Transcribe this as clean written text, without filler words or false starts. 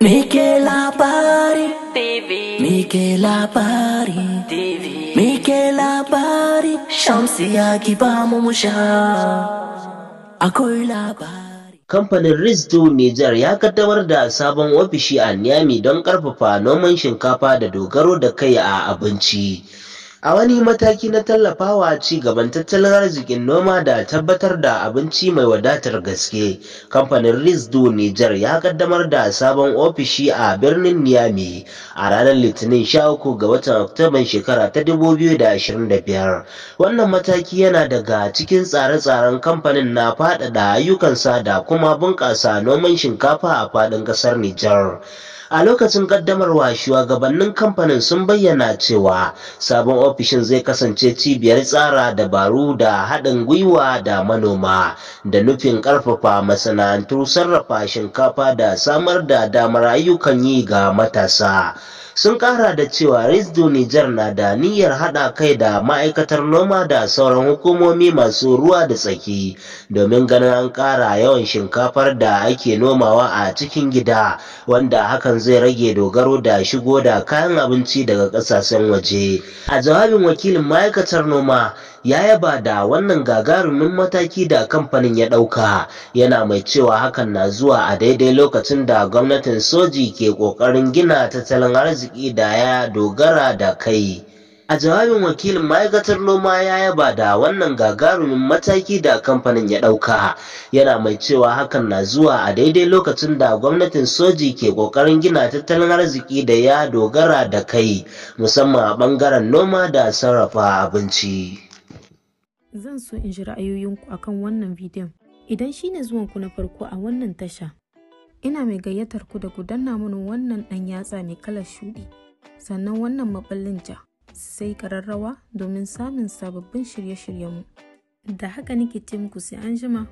Mike labari TV, Mike labari TV, Mike labari Shamsiya ki ba mu sha akwai labari. Kamfanin Rizdo Niger ya kaddamar da sabon ofishi a Niamey don karfafa noman shinkafa da dogaro da kai a abinci. A wani mataki na tallafawa ci gaban tattalin arzikin noma da tabbatar da abinci mai wadatar gaske, kamfanin Rizdo Niger ya kaddamar da sabon ofishi a birnin Niamey a ranar Litinin 13 ga watan Oktoban shekara ta 2025. Wannan mataki yana daga cikin tsare-tsaren kamfanin na faɗaɗa ayyukansa da kuma bunƙasa noman shinkafa a faɗin ƙasar Niger. A lokacin kaddamarwa, shugabannin kamfanin sun bayyana cewa sabon ofishin zai kasance cibiyar tsara dabaru da haɗin gwiwa da manoma da nufin ƙarfafa masana'antu sarrafa shinkafa da samar da damar ayyukan yi ga matasa. Sun ƙara da cewa Rizdo Niger na da niyyar haɗa kai da ma'aikatar noma da sauran hukumomi masu ruwa da tsaki domin ganin an ƙara yawan shinkafar da ake nomawa a cikin gida, wanda hakan zai rage dogaro da shigo da kayan abinci daga ƙasashen waje. A jawabin wakilin ma'aikatar noma ya yaba da wannan gagarumin mataki da kamfanin ya ɗauka, yana mai cewa hakan na zuwa a daidai lokacin da gwamnatin soji ke ƙoƙarin gina tattalin arziki da ya dogara da kai. A jawabin wakilin ma'aikatar noma ya yaba da wannan gagarumin mataki da kamfanin ya ɗauka, yana mai cewa hakan na zuwa a daidai lokacin da gwamnatin soji ke ƙoƙarin gina tattalin arziki da ya dogara da kai, musamman a ɓangaren noma da sarrafa abinci. Zan so in ji ra'ayoyinku akan wannan bidiyon. Idan shine zuwanku na farko a wannan tasha, ina mai gayyatar ku da ku danna mana wannan ɗan yatsa mai kalar shuɗi, sannan wannan maɓallin ja, sai ƙararrawa domin samun sababbin shirye-shiryenmu. Da haka nake ce muku sai an jima.